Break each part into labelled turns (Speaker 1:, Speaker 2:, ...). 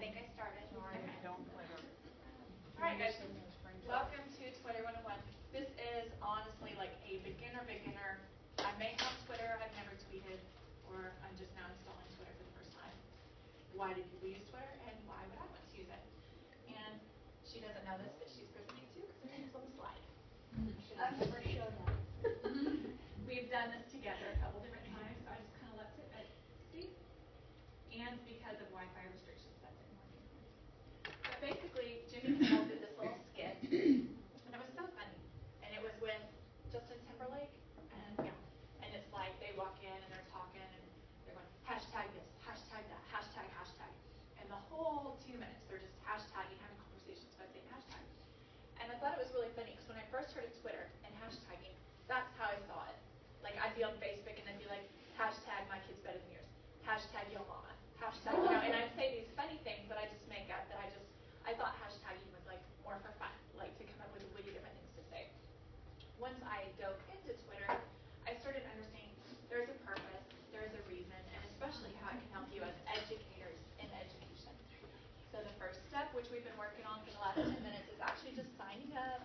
Speaker 1: think I started.
Speaker 2: Okay. Don't Twitter.
Speaker 1: All right, guys. Welcome to Twitter 101. This is honestly like a beginner. I may have Twitter, I've never tweeted, or I'm just now installing Twitter for the first time. Why do people use Twitter, and why would I want to use it? And she doesn't know this, but she's presenting too because her name's on the slide.
Speaker 3: I've never showed up.
Speaker 1: We've done this together a couple different times, so I just kind of left it at Steve. And because of Wi-Fi restrictions, that didn't work anymore. But basically, Jimmy Kimmel did this little skit, and it was so funny. And it was with Justin Timberlake, and yeah. And it's like they walk in and they're talking, and they're going, hashtag this, hashtag that, hashtag. And the whole 2 minutes, they're just hashtagging, having conversations by saying hashtag. And I thought it was really funny, because when I first heard of Twitter and hashtagging, that's how I saw it. Like, I'd be on Facebook, and I'd be like, hashtag my kid's better than yours. Hashtag yo mama. Hashtag, and I'd say these funny things that I just make up that I thought hashtagging was like more for fun, like to come up with witty different things to say. Once I dove into Twitter, I started understanding there's a purpose, there's a reason, and especially how it can help you as educators in education. So the first step, which we've been working on for the last 10 minutes, is actually just signing up.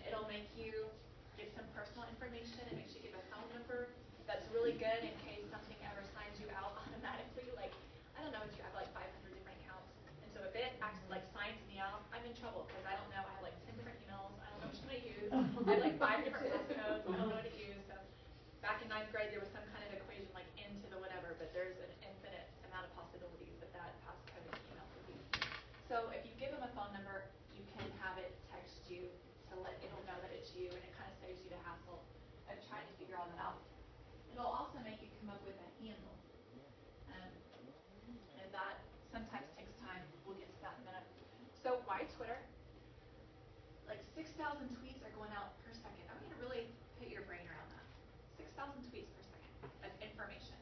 Speaker 1: It'll make you give some personal information. It makes you give a phone number. That's really good in case something ever signs you out automatically. Like, I don't know if you have like 500 different accounts. And so if it acts like signs me out, I'm in trouble because I don't know. I have like 10 different emails. I don't know which one to use. I have like 5 different passcodes. I don't know what to use. So back in 9th grade, there was some kind of equation like into the whatever, but there's an infinite amount of possibilities that passcode and email could be. So if you give them a phone number, you can have it text you to let it'll know that it's you, and it kind of saves you the hassle of trying to figure all that out. It'll also make you come up with a handle. And that sometimes takes time. We'll get to that in a minute. So why Twitter? Like 6,000 tweets are going out per second. I want you to really put your brain around that. 6,000 tweets per second of information.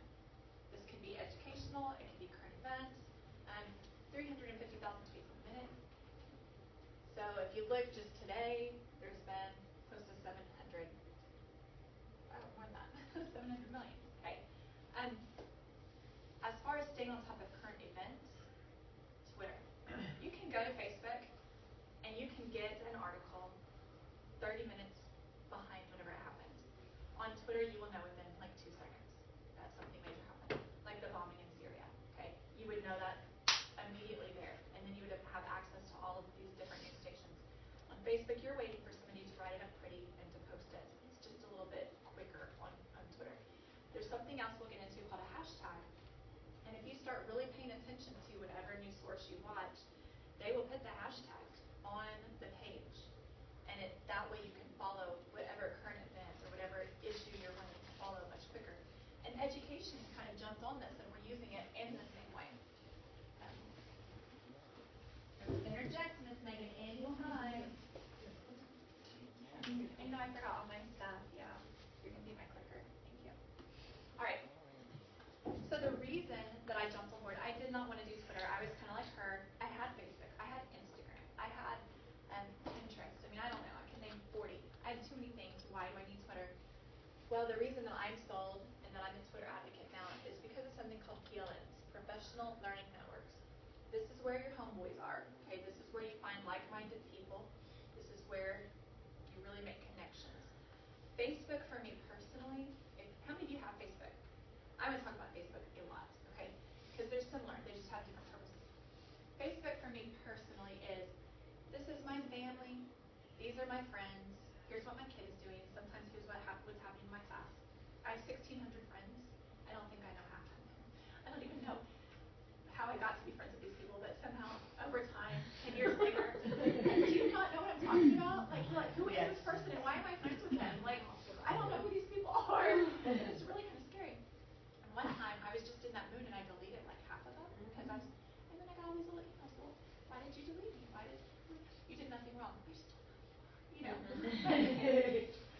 Speaker 1: This can be educational, it can be current events, 350,000 tweets a minute. So if you look just today, there's been close to 700. More than that, 700 million. Okay. As far as staying on top of current events, Twitter. You can go to Facebook and you can get an article 30 minutes behind whenever it happens. On Twitter, you will know within like 2 seconds that something major happened, like the bombing in Syria. Okay, you would know that immediately there, and then you would have access to all of these different news stations. On Facebook, you're waiting for somebody to write it up pretty and to post it. It's just a little bit quicker on Twitter. There's something else we'll get into called a hashtag. And if you start really paying attention to whatever news source you watch, they will put the hashtag on the page. And that way you can follow whatever current event or whatever issue you're wanting to follow much quicker. And education kind of jumped on this, and we're using it in the same way. Interject, Miss Megan, anytime. I know I forgot all my stuff. Yeah, you're going to be my clicker. Thank you. All right. So the reason that I jumped on board, I did not want to do Twitter. I was kind of like her. I had Facebook. I had Instagram. I had Pinterest. I mean, I don't know. I can name 40. I had too many things. Why do I need Twitter? Well, the reason that I'm sold and that I'm a Twitter advocate now is because of something called PLNs, Professional Learning Networks. This is where your homeboys are. Okay, this is where you find like-minded people. This is where you really make connections. Facebook, for me personally, how many of you have Facebook? I'm going to talk about Facebook a lot, okay? Because they're similar. They just have different purposes. Facebook, for me personally, is this is my family. These are my friends. Here's what my kid is doing. Sometimes here's what's happening in my class. I have 1,600 friends. I don't think I know half of them. I don't even know how I got to be friends with these people, but somehow, over time, 10 years later, do you not know what I'm talking about? Like, you're like, who is this person and why am I friends with them? Like, I don't know who these people are. It's really kind of scary. And one time, I was just in that mood and I deleted like half of them because and then I got all these little emails. Well, why did you delete me? You did nothing wrong. I still know you are.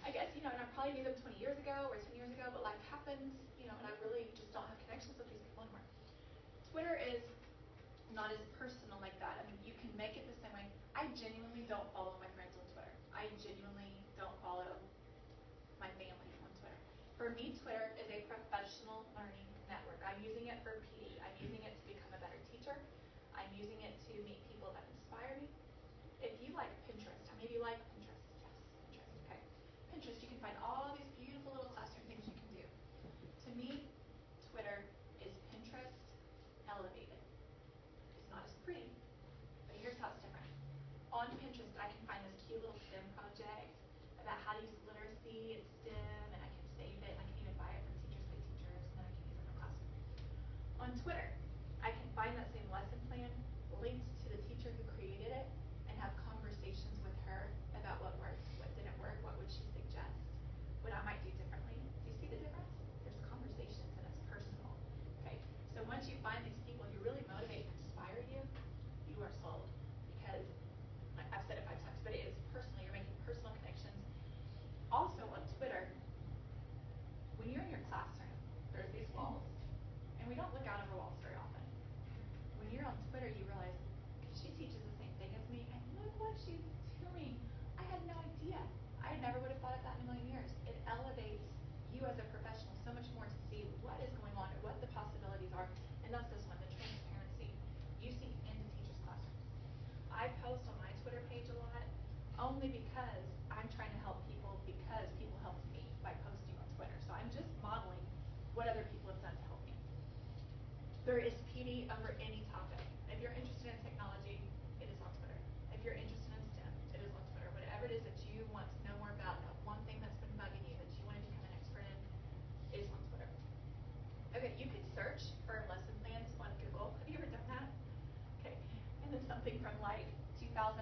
Speaker 1: I guess, and I probably knew them 20 years ago or 10 years ago, but life happens, and I really just don't have connections with these people anymore. Twitter is not as personal like that. I mean, you can make it the same way. I genuinely don't follow my friends on Twitter. I genuinely don't follow my family on Twitter. For me, Twitter is a professional learning network. I'm using it for PD. I'm using it to become a better teacher. I'm using find all these beautiful little classroom things you can do. To me, Twitter is Pinterest elevated. It's not as pretty, but here's how it's different. On Pinterest, I can find this cute little STEM project about how to use literacy and STEM, and I can save it, and I can even buy it from Teachers Pay Teachers, and then I can use it for classroom. On Twitter, I can find that same lesson plan linked to the teacher who created it and have conversations with her about what worked, what didn't work, what would she suggest, what I might do differently. Do you see the difference? There's conversations and it's personal. Okay. So once you find these people who really motivate and inspire you, you are sold. Because I've said it 5 times, but it is personal. You're making personal connections. Also on Twitter, when you're in your classroom, there's these walls. And we don't look out over walls very often. When you're on Twitter, you realize, she teaches the same thing as me, and look what she's doing. I had no idea. I never would have thought of that in a million years. It elevates you as a professional so much more to see what is going on and what the possibilities are. And that's this one, the transparency. You see into teachers' classrooms. I post on my Twitter page a lot only because I'm trying to help people because people helped me by posting on Twitter. So I'm just modeling what other people have done to help me. There is PD over any topic. If you're interested in technology, it is on Twitter. If you're interested in STEM, it is on Twitter. Whatever it is that you want to know more about, that one thing that's been bugging you, that you want to become an expert in, is on Twitter. Okay, you can search for lesson plans on Google. Have you ever done that? Okay, and then something from like 2005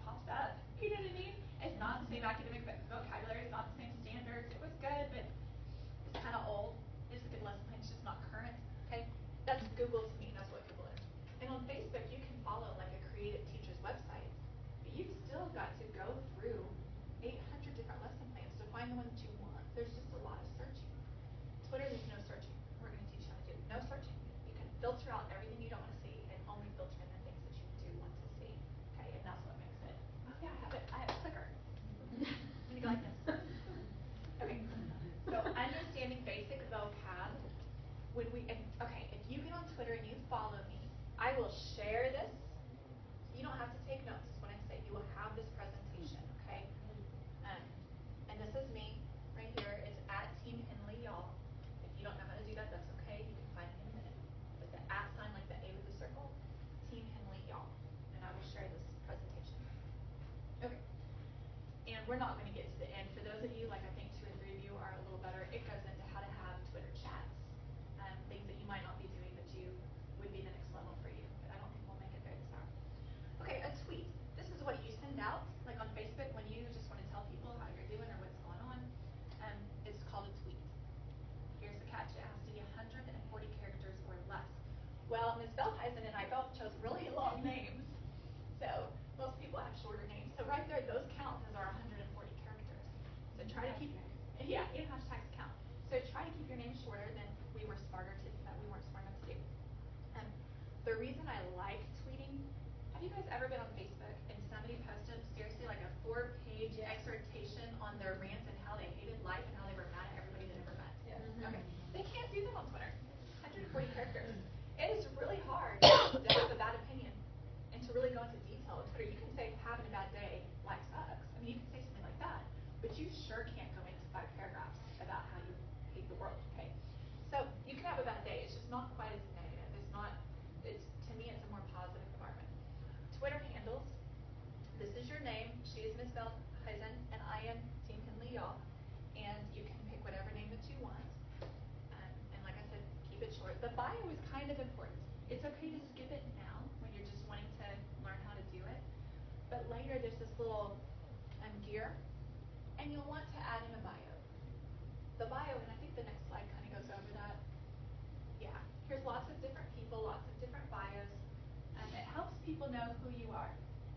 Speaker 1: pops up. You know what I mean? It's not the same academic vocabulary. It's not the same standards. It was good, but it's kind of old. It's a good lesson plan. It's just not current. Okay, that's Google to me. That's what Google is. And on Facebook, you can follow like a creative teacher's website, but you've still got to go through 800 different lesson plans to find the one that you want. There's just a lot of searching. Twitter, there's no searching. We're going to teach you how to do no searching. You can filter out everything you don't want to see and only filter in the things that you do want to see. Okay, and that's what makes it. Oh yeah, I have a clicker. Let me go like this. Okay, so understanding basic vocab. If you get on Twitter and you follow me, I will share this. You don't have to take notes, is what I say. You will have this presentation, okay? And this is me right here. It's at Team Henley, y'all. If you don't know how to do that, that's okay. You can find me in a minute. But the at sign, like the A with the circle, Team Henley, y'all. And I will share this presentation. Okay. And we're not going to get to the end. For those of you, like I think 2 and 3 of you are a little better, it goes into how to have Twitter chats. Things that you might not be doing, but you would be the next level for you. But I don't think we'll make it there this hour. Okay, a tweet. This is what you send out, like on Facebook when you just want to tell people how you're doing or what's going on. It's called a tweet. Here's the catch. It has to be 140 characters or less. Well, Ms. Belheisen and I both chose really long names. So most people have shorter names. So right there, those count as our 140 characters. So try to keep, hashtags count. So try to keep your name shorter than we weren't smart enough to do. The reason I like tweeting, have you guys ever been on Facebook and somebody posted seriously like a 4-page exhortation on their rant and how they hated life and how they were mad at everybody they never met?
Speaker 3: Yeah.
Speaker 1: Okay. They can't do that on Twitter. 140 characters. It is really hard to have a bad opinion and to really go into detail on Twitter. You can say having a bad day, life sucks. I mean, you can say something like that, but you sure can't go into 5 paragraphs about how you hate the world, okay? So you can have a bad day. It's just not quite as negative. To me, it's a more positive environment. Twitter handles. This is your name. She is Ms. Belheisen, and I am Team Henley, y'all. And you can pick whatever name that you want. And like I said, keep it short. The bio is kind of important. It's okay to skip it now when you're just wanting to learn how to do it. But later, there's this little gear, and you'll want to add in a bio. The bio, and I think the next slide kind of goes over that. Yeah, here's lots of different people, lots of different bios. It helps people know who you are.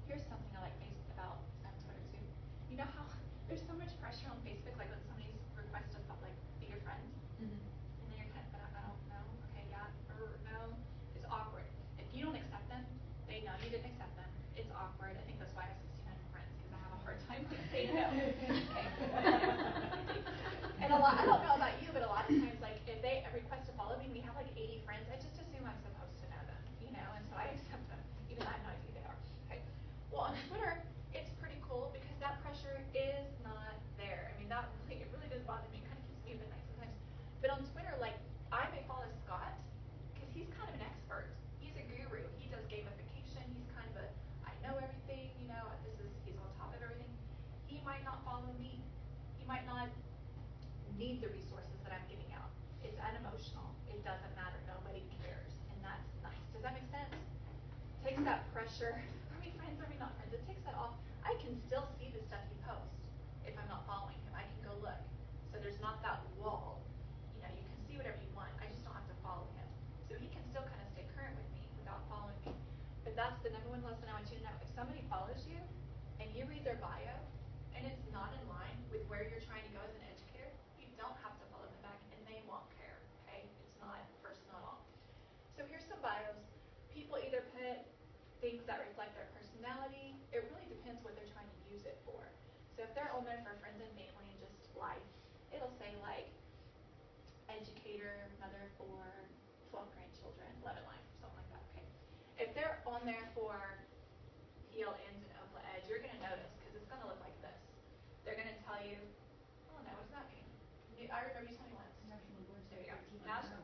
Speaker 1: Here's something I like about Twitter too. You know how there's so much pressure on Facebook, like when somebody's requests to like be your friend, and then you're kind of, I don't know, okay, yeah, or no, it's awkward. If you don't accept them, they know you didn't accept them. It's awkward. I think that's why I have 1,600 friends because I have a hard time saying no. Okay. And I don't know about you, but a lot of times, like if they request to follow me, we have like 80 friends. I just assume I'm supposed to know them, and so I accept them, even though I have no idea who they are. Okay. Well, on sure, are we friends, are we not friends? It takes that off. I can still see the stuff he posts if I'm not following him. I can go look. So there's not that wall. You know, you can see whatever you want. I just don't have to follow him. So he can still kind of stay current with me without following me. But that's the number one lesson I want you to know. If somebody follows you and you read their bio and it's not in line with where you're trying to go as an educator, you don't have to follow them back and they won't care, okay? It's not personal at all. So here's some bios. People either put things that reflect their personality. It really depends what they're trying to use it for. So if they're on there for friends and family and just life, it'll say like educator, mother of 4, 12 grandchildren, 11 life, something like that, okay? If they're on there for PLNs and OPLA Edge, you're going to notice because it's going to look like this. They're going to tell you, oh no, what does that mean? I remember you telling me once. There you go. Now see,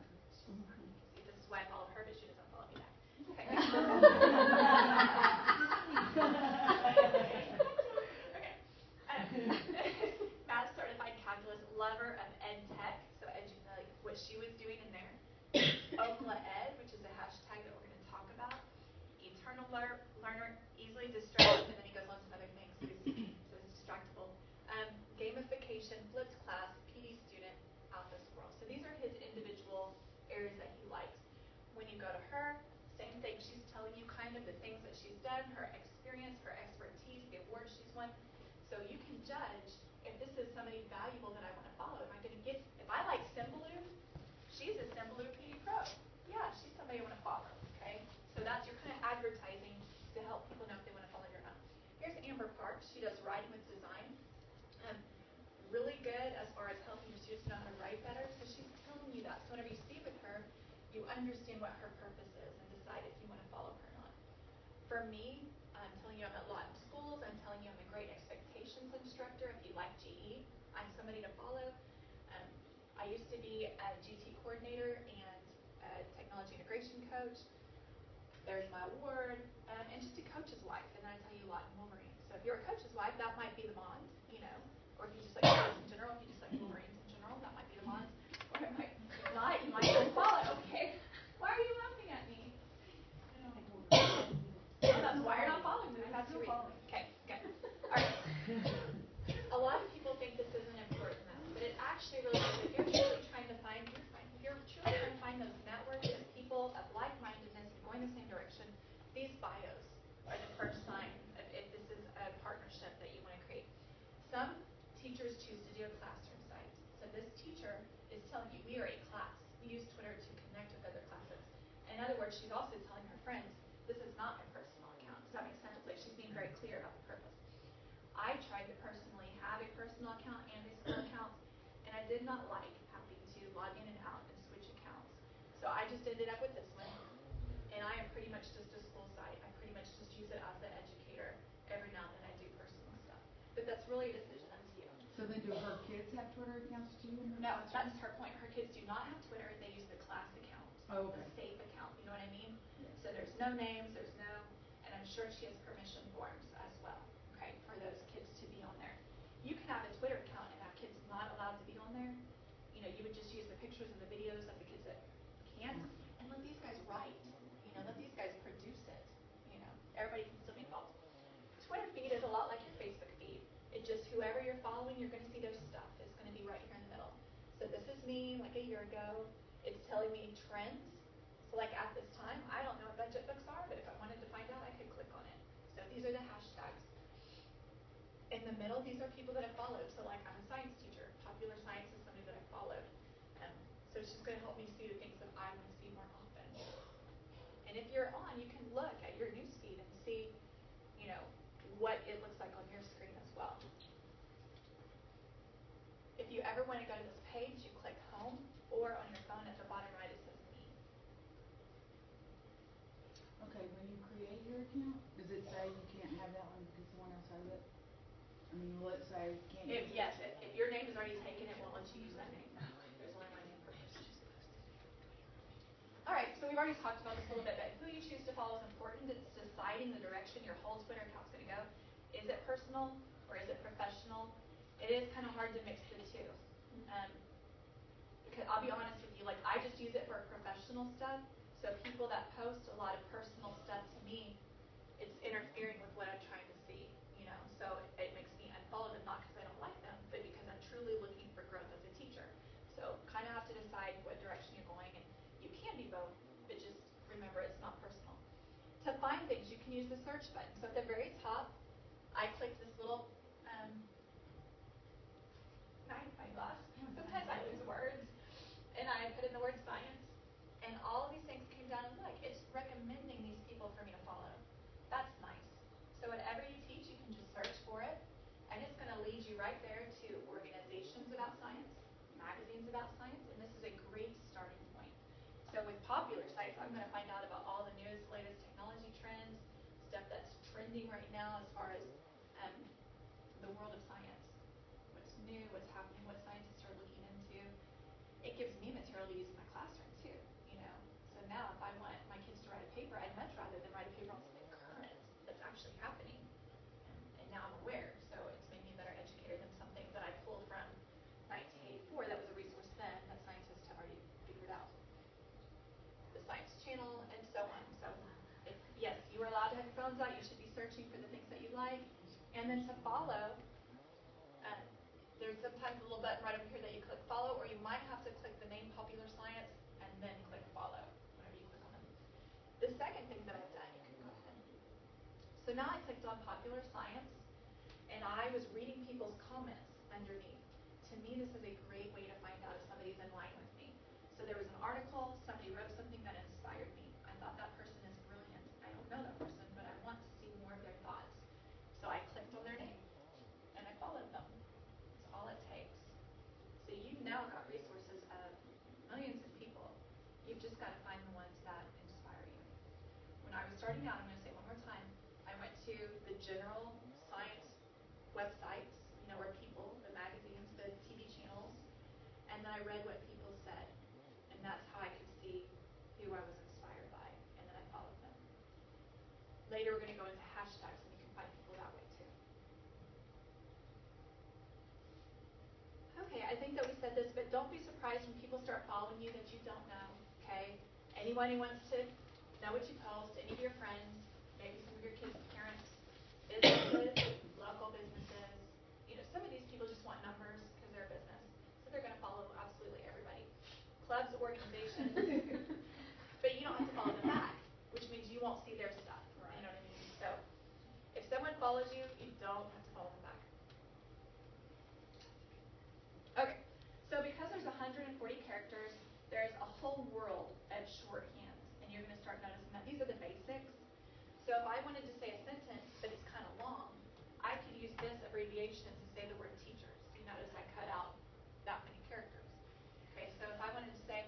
Speaker 1: this is why I follow her, but she doesn't follow me back. Okay. Okay. Math certified calculus, lover of ed tech, so like what she was doing in there. OPLA Ed, which is a hashtag that we're going to talk about. Eternal learner, easily distracted, and then he goes on some other things, so it's distractible. Gamification, flipped class, PD student, alpha squirrel. So these are his individual areas that he likes. When you go to her, same thing. She's telling you kind of the things that she's done, her experience, her expertise, the awards she's won. So you can judge if this is somebody valuable that I want to follow. Am I going to get, if I like Symbaloo, she's a Symbaloo PD Pro. Yeah, she's somebody I want to follow, okay? So that's your kind of advertising to help people know if they want to follow you or not. Here's Amber Parks. She does writing with design. Really good as far as helping your students know how to write better. So she's telling you that. So whenever you speak with her, you understand what her purpose is and decide if you want to follow her or not. For me, I'm telling you I'm at Latin schools. I'm telling you I'm a great expectations instructor. If you like GE, I'm somebody to follow. I used to be a GT coordinator and a technology integration coach. There's my award, and just a coach's wife. And then I tell you Latin Wolverine. So if you're a coach's wife, that might be the bond, you know. Or if you just like sports in general, if you just like Wolverines in general, that might be the bond. Or it might not, you might not follow, okay? Why are you laughing at me? Oh, that's why you're not following me. That's your reason. Okay, good. All right. A lot of people think this isn't important though, but it actually really is. If you're truly trying to find, if you're truly trying to find those networks of people of like-mindedness and going the same direction, these bios are the first sign of if this is a partnership that you want to create. Some teachers choose to do a classroom site. So this teacher is telling you, we are a class. We use Twitter to connect with other classes. In other words, she's also telling her friends, this is not my personal account. Does that make sense? Like she's being very clear about the purpose. I tried to personally have a personal account and a school account, and I did not like having to log in and out and switch accounts. So I just ended up with this one, and I am pretty much just a school site. I pretty much just use it as an educator. Every now and then I do personal stuff. But that's really a decision up to you.
Speaker 2: So then do her kids have Twitter accounts too?
Speaker 1: No, that's her point. Her kids do not have Twitter. They use the class account,
Speaker 2: okay.
Speaker 1: the safe account. You know what I mean?
Speaker 2: Yeah.
Speaker 1: So there's no names, there's no, and I'm sure she has permission forms as well, okay, for those kids to be on there. You can have a Twitter account and have kids not allowed to be on there. You know, you would just use the pictures and the videos of the kids that can, and let these guys write. You know, let these guys produce it. You know, everybody can still be involved. Twitter feed is a lot like your Facebook feed. It just, whoever you're following, you're going to see their stuff. It's going to be right here in the middle. So this is me like a year ago. It's telling me trends. So like at this time, I don't know what budget books are, but if I wanted to find out, I could click on it. So these are the hashtags. In the middle, these are people that I followed. So like I'm a science teacher. Popular science is somebody that I followed. So it's just going to help me see the things that I want to see more often. And if you're on, you can look at your newsfeed and see, you know, what it looks like on your screen as well. If you ever want to go to this page, you click home, or on your phone at the bottom right it says me.
Speaker 2: Okay, when you create your account, does it say you can't have that one because someone else has it? I mean, will it say you can't use it?
Speaker 1: Yes, if your name is already taken, it won't let you use that name. No, there's only one name per person. All right, so we've already talked about this a little bit, but who you choose to follow is important. It's deciding the direction your whole Twitter account's going to go. Is it personal or is it professional? It is kind of hard to mix the two. Because I'll be honest with you, like I just use it for professional stuff. So people that post a lot of personal stuff to me, it's use the search button. So at the very top, I clicked this little magnifying glass. Sometimes I lose words. And I put in the word science. And all of these things came down and look, it's recommending these people for me to follow. That's nice. So whatever you teach, you can just search for it. And it's going to lead you right there to organizations about science, magazines about science, and this is a great starting point. So with popular sites, I'm going to find out about all the newest, latest technology trends, stuff that's trending right now as far as the world of science. What's new, what's happening, what scientists are looking into. It gives me material to use in my classroom too, you know. So now if I want my kids to write a paper, I'd much rather than write a paper on something current that's actually happening. And now I'm aware, so it's made me a better educator than something that I pulled from 1984 that was a resource then that scientists have already figured out. The Science Channel and so on. So yes, you are allowed to have your phones out. You should be searching for the things that you like. And then to follow, there's sometimes a little button right over here that you click follow, or you might have to click the name Popular Science and then click follow whenever you click on them. The second thing that I've done, you can go ahead. So now I clicked on Popular Science, and I was reading people's comments underneath. To me, this is a great way to find out if somebody's in line with me. So there was an article, somebody wrote something that inspired me. I thought that person is brilliant. I don't know that person, but I want to see more of their thoughts. So I clicked on their name, and I followed them. That's all it takes. So you've now got resources of millions of people. You've just got to find the ones that inspire you. When I was starting out, I'm going to say one more time, I went to the general science websites, you know, where people, the magazines, the TV channels, and then I read what people said. And that's how I could see who I was inspired by, and then I followed them. Later we're going to go into hashtags, and you can find people that way too. Okay, I think that we said this, but don't be surprised when people start following you that you don't know, okay? Anyone who wants to know what you post, any of your friends, maybe some of your kids' parents, businesses, local businesses. You know, some of these people just want numbers because they're a business, so they're going to follow absolutely everybody. Clubs, organizations, but you don't have to follow them back, which means you won't see their stuff. Right. You know what I mean? So if someone follows you, you don't have to follow them back. Okay, so because there's 140 characters, there's a whole world of shorthands, and you're going to start noticing that these are the basics. So if I wanted to say a sentence, but it's kind of long, I could use this abbreviation to say the word teachers. You notice I cut out that many characters. Okay, so if I wanted to say,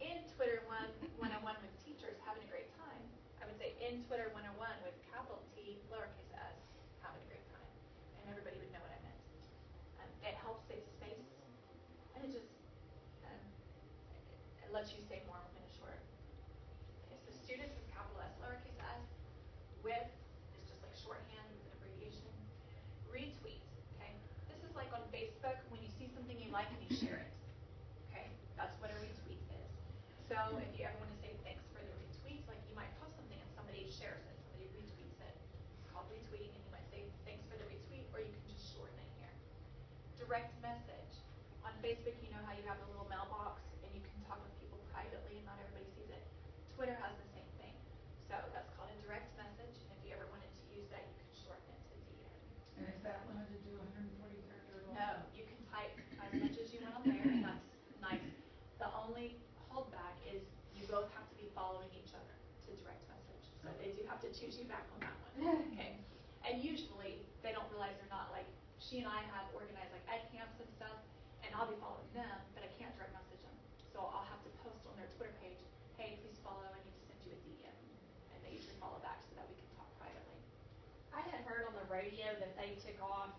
Speaker 1: in Twitter 101 with teachers, having a great time, I would say, in Twitter 101 with capital T, lowercase s, having a great time. And everybody would know what I meant. It helps save space. And it just it lets you say more within a short. Okay, so students is capital S, lowercase s. With is just like shorthand with an abbreviation. Retweet, okay? This is like on Facebook when you see something you like and you share it. Okay, that's what a retweet is. So if you ever want to say thanks for the retweet, like you might post something and somebody shares it, somebody retweets it. It's called retweeting, and you might say thanks for the retweet, or you can just shorten it here. Direct message. On Facebook, you know how you have a little mailbox and you can talk with people privately and not everybody sees it. Twitter has the same thing. So that's called a direct message, and if you ever wanted to use that, you can shorten it to DM.
Speaker 2: And is that limited to 140 characters?
Speaker 1: No, you can type as much as you want on there, and that's nice. The only holdback is you both have to be following each other to direct message. So they do have to choose you back on that one. Okay. And usually they don't realize they're not, like, she and I have organized like ed camps and stuff, and I'll be following them, but I can't direct message them. So I'll have to post on their Twitter page, hey, please follow, I need to send you a DM. And they usually follow back so that we can talk privately.
Speaker 4: I had heard on the radio that they took off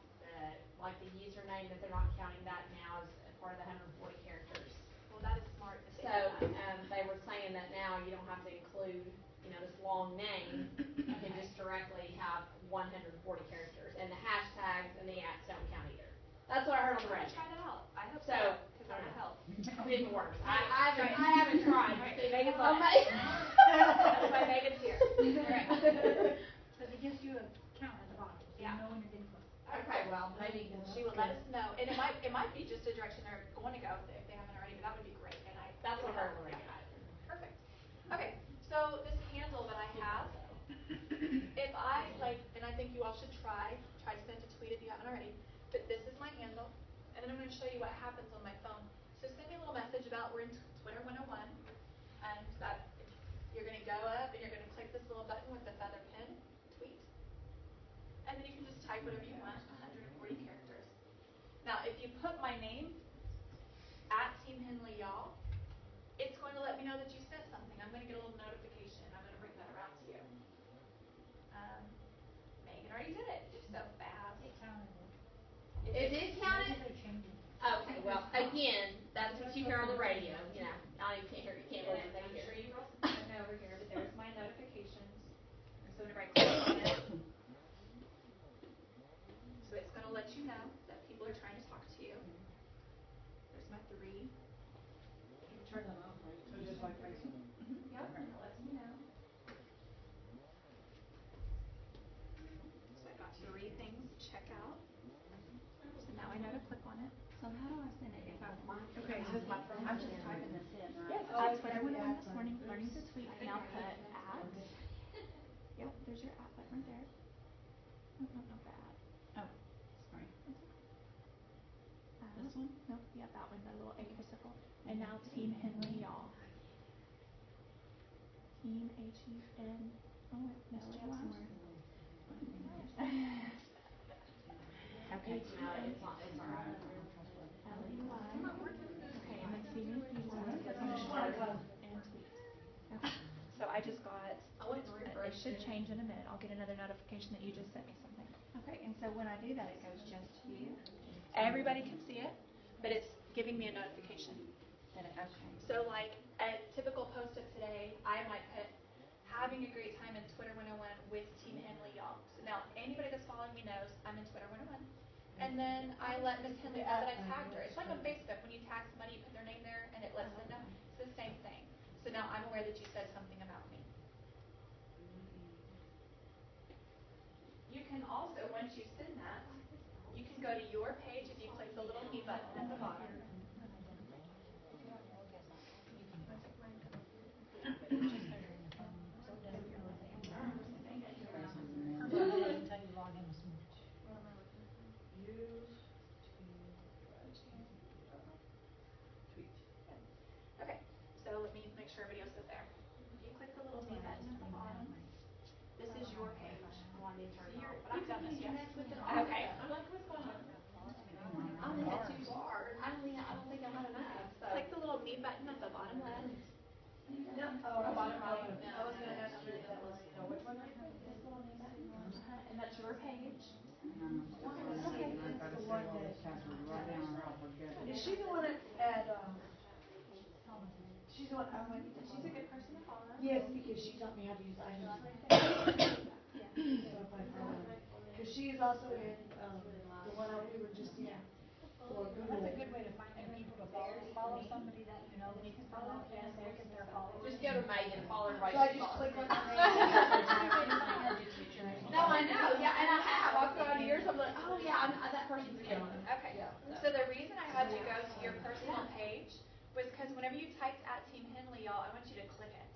Speaker 4: like the username, that they're not counting that now as part of the 140 characters.
Speaker 1: Well, that is smart.
Speaker 4: So they were saying that now you don't have to include, you know, this long name. You can just directly have 140 characters, and the hashtags and the @ don't count either. That's what I heard on the radio.
Speaker 1: Try that out. I hope
Speaker 4: so,
Speaker 1: because that would help.
Speaker 4: It works. I haven't tried.
Speaker 1: Right.
Speaker 4: Megan's
Speaker 1: on
Speaker 4: it.
Speaker 1: That's why Megan's here. Right.
Speaker 3: Because it gives you a count at the bottom, so
Speaker 1: Yeah.
Speaker 3: you know when you're getting close.
Speaker 4: Okay, well, maybe
Speaker 1: She will let us know, and it might be just a direction they're going to go if they haven't already. But that would be great, and
Speaker 4: that's what I heard on the radio.
Speaker 1: Perfect. Okay, so this handle that I have, if then I'm going to show you what happens on my phone. So send me a little message about we're in Twitter 101, and that you're going to go up and you're going to click this little button with the feather pen, tweet, and then you can just type whatever you want, 140 characters. Now, if you put my name at Team Henley, y'all, it's going to let me know that you sent something. I'm going to get a little notification. I'm going to bring that around to you. Megan already did it. You're so fast.
Speaker 3: It counted.
Speaker 4: It did count it?
Speaker 3: Maybe they changed it.
Speaker 4: Okay, well, again, that's what you hear on the radio, you know. Now you can't hear, you can't believe
Speaker 1: I'm
Speaker 4: they
Speaker 1: sure
Speaker 4: hear.
Speaker 1: you girls can find me over here, but there's my notifications. And so whenever I click on it, so it's going to let you know that people are trying to talk to you. There's my 3.
Speaker 2: Turn them off, right? So just like Facebook?
Speaker 1: Yep, and it lets me know. So I got 3 things to check out. So now I know to click on it.
Speaker 5: So how do I send it if I want?
Speaker 2: Okay, so it's my phone.
Speaker 5: I'm just typing this in, right?
Speaker 1: Yes, I Twitter 101 this morning, learning to tweet, and I'll put at. Yep, there's your at button right there. Oh, no, not the at.
Speaker 5: Oh, sorry.
Speaker 1: This one? Nope, yeah, that one, the little icicle. And now Team Henley, y'all. Team H-E-N. Oh, wait, no, it has more. Okay.
Speaker 4: No, it's not, it's not.
Speaker 1: L-E-Y. Okay, and then see me, you just want to click on short and tweet. Okay. So I just got, it should change in a minute. I'll get another notification that you just sent me something.
Speaker 5: Okay, and so when I do that, it goes just to you?
Speaker 1: Everybody can see it, but it's giving me a notification.
Speaker 5: Okay.
Speaker 1: So like a typical post of today, I might put, having a great time in Twitter 101 with Team Henley, y'all. So now anybody that's following me knows I'm in Twitter 101. And then I let Miss Henley know that I tagged her. It's like on Facebook when you tag somebody, you put their name there and it lets them know. It's the same thing. So now I'm aware that you said something about me. You can also, once you send that, you can go to your page if you click the little me button at the bottom.
Speaker 3: Until you log in this morning.
Speaker 1: Okay, so let me make sure everybody else is there. You click the little me button at the bottom. This is your page.
Speaker 4: I wanted to turn it off,
Speaker 1: But I've done this, yes. Okay. I'm like, what's going on?
Speaker 4: I only had 2 bars. I don't think I had enough, so.
Speaker 1: Click the little me button at the bottom left.
Speaker 2: No,
Speaker 1: Or bottom right.
Speaker 2: I was gonna ask you if that was, which one?
Speaker 1: This little me button. And that's your page.
Speaker 2: That's the one that,
Speaker 6: Is she the one at, she's the one I'm waiting for?
Speaker 1: She's a good person to follow.
Speaker 6: Yes, because she taught me how to use items.
Speaker 1: Yeah.
Speaker 6: Because she is also in, the one we were just in. For
Speaker 3: That's a
Speaker 6: Google.
Speaker 3: good way to find new people to follow. Follow somebody that you know that you can follow and look at their followers.
Speaker 4: Just go to Megan, follow her right.
Speaker 6: So I just click on her name.
Speaker 4: No, I know, yeah, and I have. I've gone years, I'm like, oh yeah, that person's a good one.
Speaker 1: Okay. So the reason I had you go to your personal page was because whenever you typed at Team Henley, y'all, I want you to click it.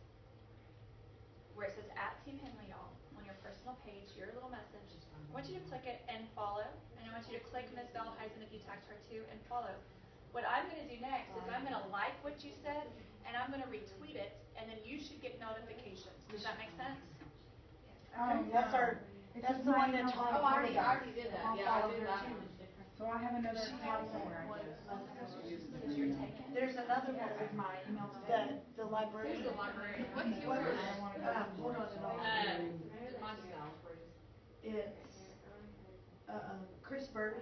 Speaker 1: Where it says at Team Henley, y'all, on your personal page, your little message. I want you to click it and follow. And I want you to click Ms. Bellheisen if you tagged her too and follow. What I'm going to do next is I'm going to like what you said and I'm going to retweet it and then you should get notifications. Does that make sense?
Speaker 6: That's the one that
Speaker 4: Oh, I already did that, yeah, I did that one.
Speaker 2: so I have another account somewhere, I guess.
Speaker 6: There's another one with mine, the library.
Speaker 4: Who's the librarian? What's
Speaker 6: What
Speaker 4: yours?
Speaker 6: is, hold on,
Speaker 4: Mine's Sal's Bruce.
Speaker 6: it's, Chris Bird.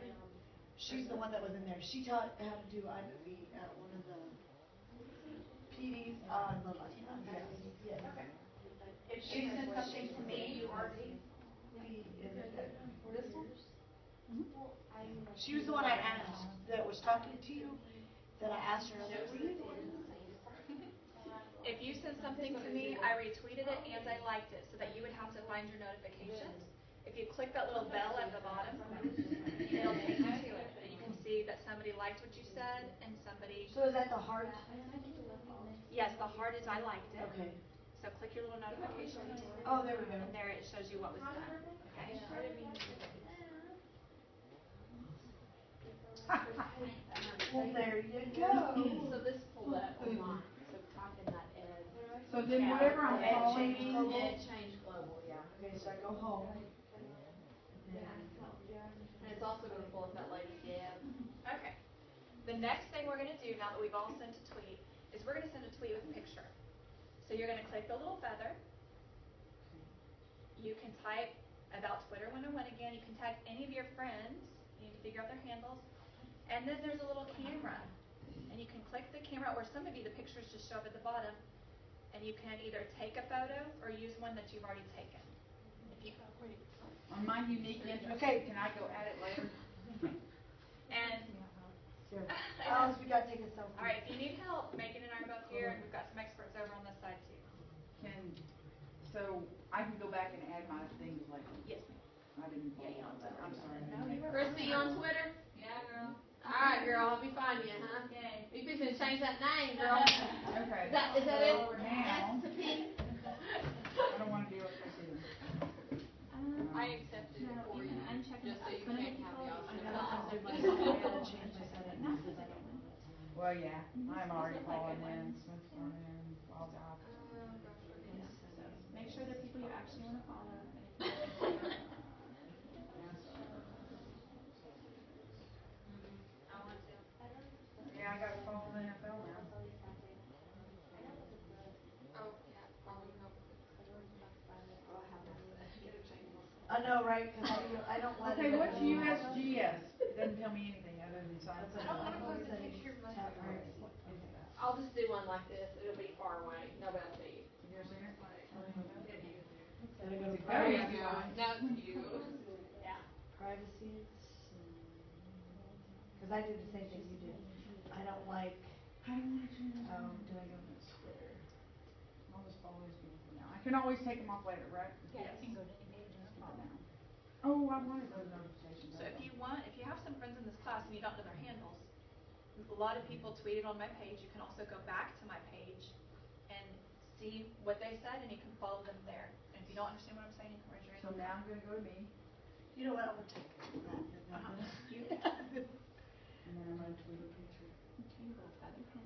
Speaker 6: She's the one that was in there. She taught how to do iMovie at one of the PDs on Latina. Yes.
Speaker 1: Okay. If she sends something to me, you already.
Speaker 6: This one? She was the one I asked that was talking to you, that I asked her to read.
Speaker 1: If you send something to me, I retweeted it and I liked it so that you would have to find your notifications. If you click that little bell at the bottom, it'll take you to it. And you can see that somebody liked what you said and somebody.
Speaker 6: So is that the heart?
Speaker 1: Yes, the heart is I liked it.
Speaker 6: Okay.
Speaker 1: So click your little notification.
Speaker 6: Oh, there we go.
Speaker 1: And there it shows you what was done. Okay.
Speaker 6: Well, there you go.
Speaker 4: So this pulled up online, so type in that Ed.
Speaker 2: So then whatever I'm
Speaker 6: Ed
Speaker 2: following
Speaker 6: change
Speaker 2: you,
Speaker 6: global?
Speaker 4: Ed change global, yeah.
Speaker 6: Okay, so I go home.
Speaker 4: And it's also gonna pull up that lady Deb.
Speaker 1: Okay. The next thing we're gonna do now that we've all sent a tweet is we're gonna send a tweet with a picture. So you're gonna click the little feather. You can type about Twitter 101 again. You can tag any of your friends. You need to figure out their handles. And then there's a little camera. And you can click the camera, or some of you, the pictures just show up at the bottom. And you can either take a photo or use one that you've already taken. If you
Speaker 2: on my unique interest,
Speaker 6: Okay.
Speaker 2: can I go at it later?
Speaker 1: and
Speaker 6: Sure. Alice, we gotta take a selfie.
Speaker 1: all right, if you need help, Megan and I are both here, and we've got some experts over on this side too.
Speaker 2: So I can go back and add my things later.
Speaker 1: Yes.
Speaker 2: I didn't follow that. I'm sorry.
Speaker 1: No, you were
Speaker 4: Christy, you on Twitter?
Speaker 1: Yeah, girl.
Speaker 4: Alright, girl, I'll be finding you, huh?
Speaker 1: Yay.
Speaker 4: You fixing to change that name, girl.
Speaker 2: Okay.
Speaker 4: Is that it?
Speaker 2: Now,
Speaker 4: S to P?
Speaker 2: I don't want to deal with this either.
Speaker 1: I accepted it
Speaker 5: No,
Speaker 1: for
Speaker 5: you
Speaker 1: you.
Speaker 5: can uncheck
Speaker 4: Just so
Speaker 5: the
Speaker 4: you
Speaker 5: some of the
Speaker 4: can't have
Speaker 5: people,
Speaker 4: the
Speaker 5: I
Speaker 4: option
Speaker 5: know
Speaker 4: of
Speaker 5: I'll do my
Speaker 4: not.
Speaker 5: settings, I gotta change my settings, because I don't want that.
Speaker 2: Well, yeah, I'm already
Speaker 5: These look like
Speaker 2: falling
Speaker 5: good
Speaker 2: in,
Speaker 5: ones.
Speaker 2: Smith's falling in, Wild Dog.
Speaker 5: So make sure they're people you actually wanna follow.
Speaker 1: I want to.
Speaker 2: Yeah, I got to follow the NFL now.
Speaker 4: Oh, yeah, probably help with the form. Oh, I have this interchangeable.
Speaker 6: I know, right, cause I don't let
Speaker 2: Okay,
Speaker 6: it.
Speaker 2: what's USGS? It doesn't tell me anything other than sign.
Speaker 6: That's
Speaker 4: I don't wanna
Speaker 6: okay.
Speaker 4: post a picture of my
Speaker 6: Tap
Speaker 4: phone.
Speaker 6: privacy.
Speaker 4: I'll just do one like this, it'll be far away, nobody will see you.
Speaker 2: You ever seen it?
Speaker 6: Gotta go to
Speaker 2: There
Speaker 6: privacy.
Speaker 2: you go.
Speaker 4: Now it's you. Yeah.
Speaker 6: Privacy. Cause I do the same thing you do. I don't like,
Speaker 2: I don't want to turn it on.
Speaker 6: did I go to Twitter?
Speaker 2: I'll just follow these people for now. I can always take them off later, right?
Speaker 5: Yeah, you can go to any page and follow.
Speaker 2: For now. Oh, I wanted those notifications.
Speaker 1: So if you have some friends in this class and you don't know their handles, a lot of people tweeted on my page. You can also go back to my page and see what they said, and you can follow them there. And if you don't understand what I'm saying, you can raise your hand.
Speaker 2: So now I'm going to go to me,
Speaker 6: You know what, I'm gonna take that.
Speaker 1: You-
Speaker 2: and then I'm going to tweet a picture.
Speaker 5: Okay, little feather pen.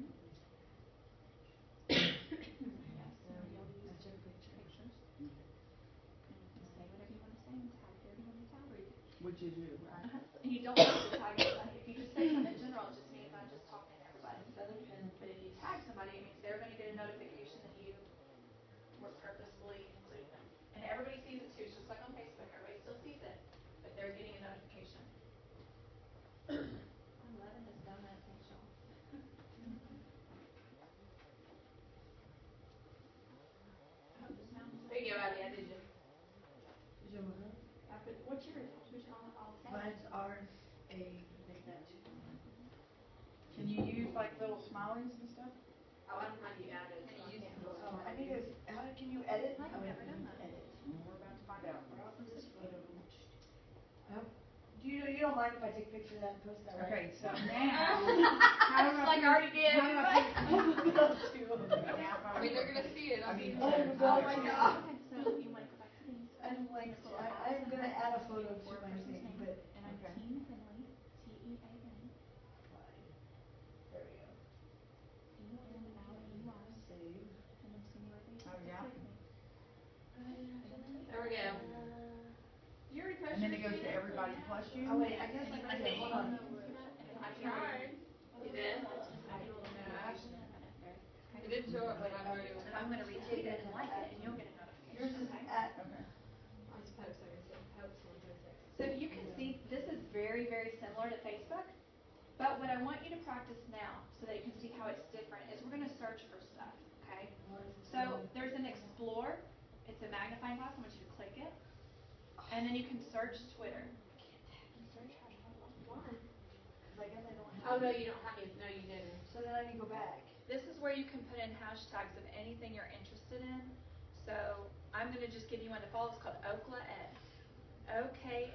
Speaker 5: Yes, so you'll use
Speaker 6: I took a picture.
Speaker 5: pictures. And say whatever you wanna say and tag whoever you wanna tag.
Speaker 2: Which is you, right?
Speaker 1: And you don't have to tag anybody. If you just say something in general, it just means I'm just talking to everybody.
Speaker 6: Feather pen.
Speaker 1: But if you tag somebody, it means they're going to get a notification that you were purposefully including them. And everybody sees it too. It's just like on Facebook. Everybody still sees it, but they're getting a notification.
Speaker 5: I'm loving this donut, thanks y'all.
Speaker 1: I hope this sounds
Speaker 4: There you go, Abby, I did you.
Speaker 6: Did you wanna?
Speaker 1: What's yours? I'll say.
Speaker 6: Mine's RA, make that too.
Speaker 2: Can you use like little smileys and stuff?
Speaker 4: Oh, I don't know how you add it.
Speaker 1: Can
Speaker 4: so
Speaker 1: you
Speaker 4: I
Speaker 1: use
Speaker 4: can't
Speaker 1: the
Speaker 4: really-
Speaker 6: Oh, I need to, can you edit?
Speaker 5: I've
Speaker 6: Oh,
Speaker 5: never
Speaker 6: you
Speaker 5: done
Speaker 6: need
Speaker 5: that.
Speaker 6: to edit.
Speaker 2: We're about to find out.
Speaker 6: This photo. You don't mind if I take a picture of that and post that, right?
Speaker 2: Okay, so now, how do I
Speaker 4: Like I already did.
Speaker 2: How do I put
Speaker 6: Not too.
Speaker 4: I mean, they're gonna see it,
Speaker 2: I
Speaker 4: I
Speaker 2: mean,
Speaker 4: mean.
Speaker 6: Oh my God.
Speaker 5: Okay, so you wanna go back to these.
Speaker 6: I'm like, I'm gonna add a photo to my thing, but.
Speaker 5: And I'm
Speaker 2: Okay.
Speaker 5: Team Henley, T-E-A-N,
Speaker 6: There we go.
Speaker 5: E-N-L-E-Y,
Speaker 6: Save.
Speaker 5: and then send me wherever you
Speaker 2: Oh,
Speaker 5: want to
Speaker 2: yeah.
Speaker 5: click me.
Speaker 4: There we go.
Speaker 1: You already posted
Speaker 2: And then it
Speaker 1: your
Speaker 2: goes to
Speaker 1: tweet?
Speaker 2: everybody plus you?
Speaker 6: Oh wait, I guess I gotta hold on.
Speaker 4: I tried. You did? It didn't show up when I wrote it.
Speaker 1: And I'm going to retweet it and like it, and you'll get a notification.
Speaker 6: Yours is
Speaker 1: okay?
Speaker 6: at,
Speaker 2: Okay.
Speaker 4: I suppose I can see. Hope's 126.
Speaker 1: So you can see this is very, very similar to Facebook. But what I want you to practice now, so that you can see how it's different, is we're going to search for stuff, okay? So there's an Explore. It's a magnifying glass. I want you to click it. And then you can search Twitter.
Speaker 6: search hashtag. Why? Cause I guess I don't
Speaker 4: Oh,
Speaker 6: have.
Speaker 4: no, you don't have to. No, you didn't.
Speaker 6: So then I need to go back.
Speaker 1: This is where you can put in hashtags of anything you're interested in. So I'm going to just give you one to follow. It's called Oklaed.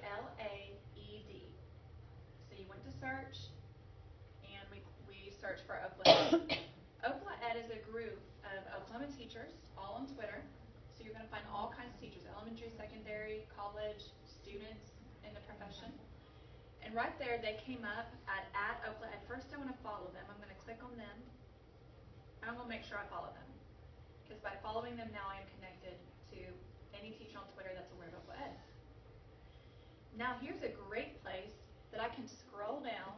Speaker 1: O-K-L-A-E-D. So you went to search, and we searched for Oklaed. Oklaed is a group of Oklahoma teachers, all on Twitter. So you're going to find all kinds of teachers, elementary, secondary, college, students in the profession. And right there, they came up at Oakland. At first, I want to follow them. I'm going to click on them. I'm going to make sure I follow them. Because by following them now, I am connected to any teacher on Twitter that's aware of Oakland Ed. Now, here's a great place that I can scroll down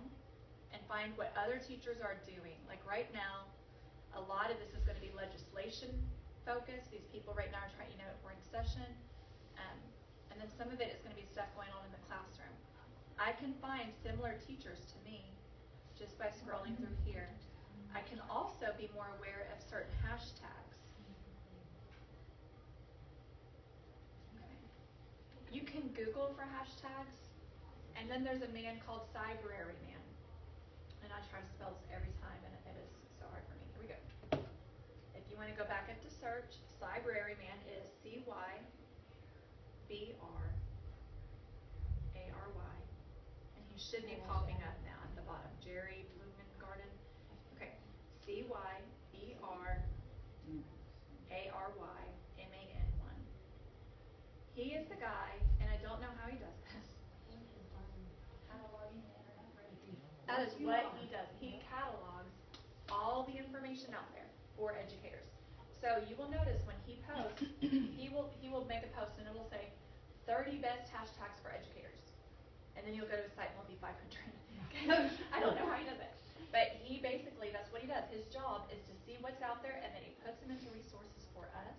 Speaker 1: and find what other teachers are doing. Like right now, a lot of this is going to be legislation focused. These people right now are trying, we're in session. And then some of it is going to be stuff going on in the classroom. I can find similar teachers to me just by scrolling through here. I can also be more aware of certain hashtags. Okay. You can Google for hashtags, and then there's a man called Cybrary Man. And I try to spell this every time, and it is so hard for me. Here we go. If you want to go back up to search, Cybrary Man is Cybrary. And he should be popping up now at the bottom. Jerry Blumengarden. Okay. Cybrary.man1. He is the guy, and I don't know how he does this.
Speaker 3: Cataloging the internet for education.
Speaker 1: That is what he does. He catalogs all the information out there for educators. So you will notice when he posts, he will make a post and it will say 30 best hashtags for educators. And then you'll go to his site and it'll be 500. I don't know how he does it. But he basically, that's what he does. His job is to see what's out there and then he puts them into resources for us.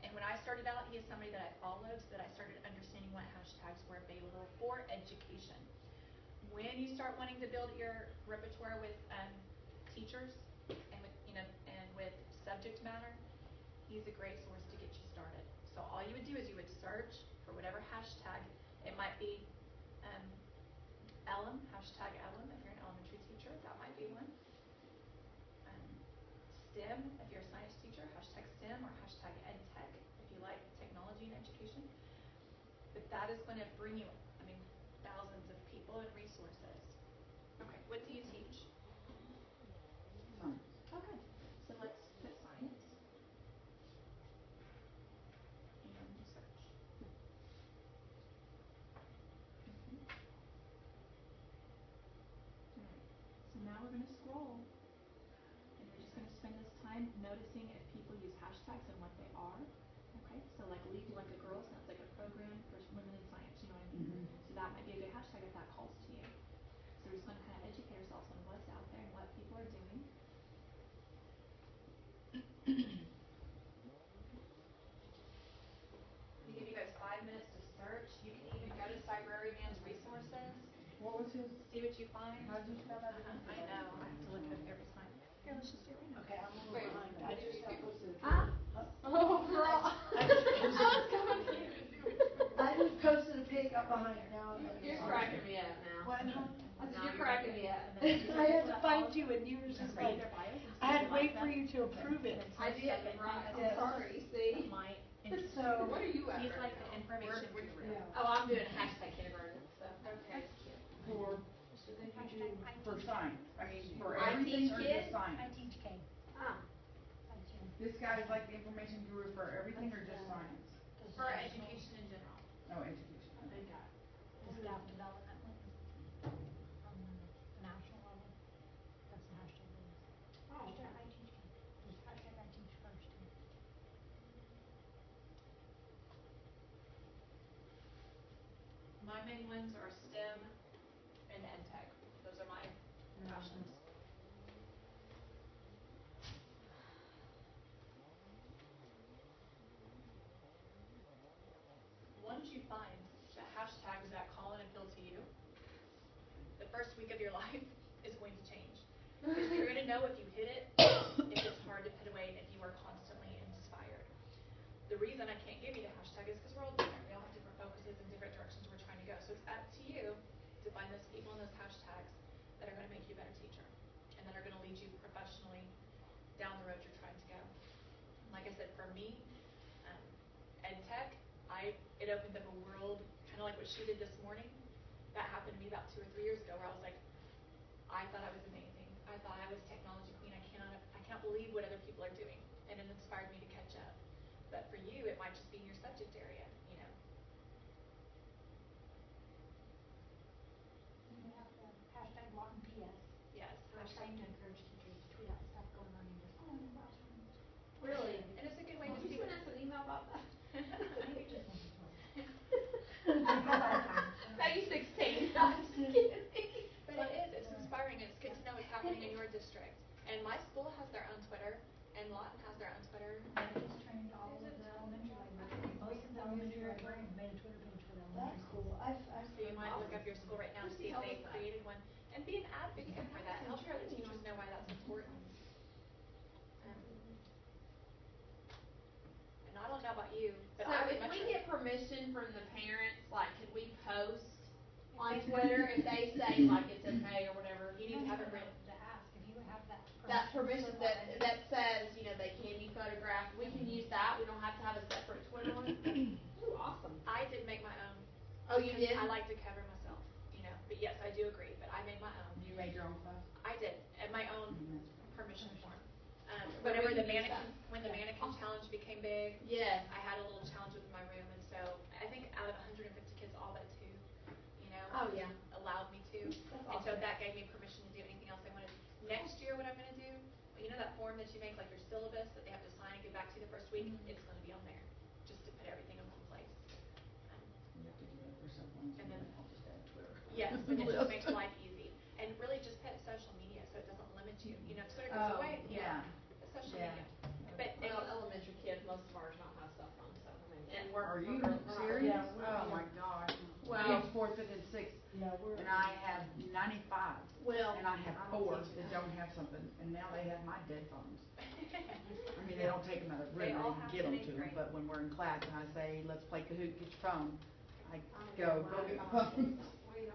Speaker 1: And when I started out, he is somebody that I followed so that I started understanding what hashtags were available for education. When you start wanting to build your repertoire with teachers and with and with subject matter, he's a great source to get you started. So all you would do is you would search for whatever hashtag. It might be Ellum, hashtag Ellum if you're an elementary teacher, that might be one. STEM if you're a science teacher, hashtag STEM or hashtag EdTech if you like technology and education. But that is going to bring you, thousands of people and resources. Okay, what do you teach?
Speaker 2: Science.
Speaker 1: Okay, so let's put science and search. Alright, so now we're going to scroll and you're just going to spend this time noticing if people use hashtags and what they are. Okay, so like Lead Like a Girl sounds like a program for women in science, you know what I mean?
Speaker 2: Mhm.
Speaker 1: So that might be a good hashtag if that calls to you. So we're just going to kind of educate ourselves on what's out there and what people are doing. We give you guys 5 minutes to search. You can even go to Cybrary Man's resources,
Speaker 2: What was his?
Speaker 1: see what you find.
Speaker 2: How did you spell that again?
Speaker 1: I know, I have to look it up every time. Here, let's just do it right now.
Speaker 6: Okay, I'm a
Speaker 2: Wait,
Speaker 6: little behind.
Speaker 2: I just got posted.
Speaker 1: Huh?
Speaker 4: Oh, girl.
Speaker 6: I just posted a pic up behind it now.
Speaker 4: You're cracking me up now.
Speaker 6: What, huh?
Speaker 4: I said, you're cracking me up.
Speaker 6: I had to find you and you were just like, I had to wait for you to approve it.
Speaker 4: I did, right. I'm
Speaker 6: Yes.
Speaker 4: sorry, see?
Speaker 6: So,
Speaker 4: What are you after?
Speaker 1: He's like the information guru.
Speaker 2: Yeah.
Speaker 4: Oh, I'm doing hashtag kindergarten, so.
Speaker 1: Okay.
Speaker 2: For, for science. For
Speaker 4: I
Speaker 2: everything
Speaker 4: teach
Speaker 2: or
Speaker 4: kids.
Speaker 2: just science?
Speaker 3: I teach K.
Speaker 4: Ah,
Speaker 2: This guy is like the information guru for everything or just science?
Speaker 1: For education in general.
Speaker 2: No, education.
Speaker 1: Okay, got it.
Speaker 3: The staff development one from the national level. That's the hashtag we use.
Speaker 4: oh,
Speaker 3: Hashtag
Speaker 4: okay.
Speaker 3: I teach K. Just hashtag I teach first.
Speaker 1: My main ones are STEM and EdTech. Those are my passions. Once you find the hashtags that call and appeal to you, the first week of your life is going to change. Because you're going to know if you hit it, if it's hard to put away, and if you are constantly inspired. The reason I can't give you the hashtag is because we're all different. We all have different focuses and different directions we're trying to go. So it's up to you to find those people and those hashtags that are going to make you a better teacher and that are going to lead you professionally down the road you're trying to go. Like I said, for me, EdTech, it opened up a world, kind of like what she did this morning. That happened to me about 2 or 3 years ago where I was like, I thought I was amazing. I thought I was technology queen. I cannot believe what other people are doing. And it inspired me to catch up. But for you, it might just be in your subject area,
Speaker 3: elementary, made a Twitter page for the elementary.
Speaker 6: That's cool. I've.
Speaker 1: So you might look up your school right now to see if they created one, and be an advocate for that, help other teachers know why that's important. And I don't know about you, but
Speaker 4: So
Speaker 1: I would
Speaker 4: if
Speaker 1: much
Speaker 4: we
Speaker 1: rather-
Speaker 4: get permission from the parents, like, could we post on Twitter if they say like it's okay or whatever?
Speaker 1: You need to have it written.
Speaker 3: To ask if you would have that.
Speaker 4: That permission that says, you know, they can be photographed, we can use that, we don't have to have a separate Twitter one? Ooh, awesome.
Speaker 1: I did make my own.
Speaker 4: Oh, you
Speaker 1: because
Speaker 4: did?
Speaker 1: I like to cover myself, you know, but yes, I do agree, but I made my own.
Speaker 2: You made your own class?
Speaker 1: I did, at my own
Speaker 2: Mhm.
Speaker 1: permission form.
Speaker 4: But
Speaker 1: Whenever
Speaker 4: we
Speaker 1: the
Speaker 4: can use
Speaker 1: mannequin,
Speaker 4: that.
Speaker 1: when the mannequin challenge became big,
Speaker 4: Yes.
Speaker 1: I had a little challenge with my room, and so I think out of 150 kids, all but 2, you know,
Speaker 4: Oh, yeah.
Speaker 1: allowed me to.
Speaker 4: That's
Speaker 1: And so
Speaker 4: awesome.
Speaker 1: that gave me permission to do anything else I wanted. Next year, what I'm gonna do, you know that form that you make, like your syllabus, that they have to sign and give back to you the first week?
Speaker 4: Mm-hmm.
Speaker 1: It's gonna be on there, just to put everything in one place.
Speaker 2: You have to do that for someone,
Speaker 1: And then-
Speaker 2: I'll just add Twitter.
Speaker 1: Yes, and it just makes life easy. And really just put social media, so it doesn't limit you. You know, Twitter goes
Speaker 2: Oh,
Speaker 1: away.
Speaker 2: yeah.
Speaker 1: But social
Speaker 2: Yeah.
Speaker 1: media. But
Speaker 4: Well, elementary kids, most of ours don't have cell phones, so I mean, and we're.
Speaker 2: Are you
Speaker 4: we're not-
Speaker 2: serious?
Speaker 6: Yeah, we're-
Speaker 2: Oh my gosh.
Speaker 4: Well-
Speaker 2: Kids 4th, 5th, and 6th,
Speaker 6: Yeah, we're.
Speaker 2: and I have 95.
Speaker 4: Well.
Speaker 2: And I have
Speaker 4: don't
Speaker 2: 4
Speaker 4: teach
Speaker 2: that
Speaker 4: them.
Speaker 2: don't have something, and now they have my dead phones. I mean, they don't take them out of the
Speaker 1: They
Speaker 2: room,
Speaker 1: all
Speaker 2: they
Speaker 1: have
Speaker 2: give
Speaker 1: to
Speaker 2: them
Speaker 1: be
Speaker 2: to them,
Speaker 1: great.
Speaker 2: but when we're in class and I say, let's play Kahoot, get your phone, I
Speaker 4: don't
Speaker 2: go
Speaker 4: know why
Speaker 2: get
Speaker 4: I
Speaker 2: my
Speaker 4: don't.
Speaker 2: phone.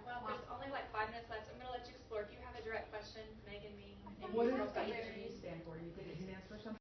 Speaker 1: Well, there's only like 5 minutes left. So I'm gonna let you explore. If you have a direct question, Megan, me.
Speaker 2: What does
Speaker 1: girls got
Speaker 2: HG
Speaker 1: you.
Speaker 2: stand for? You think it stands for something?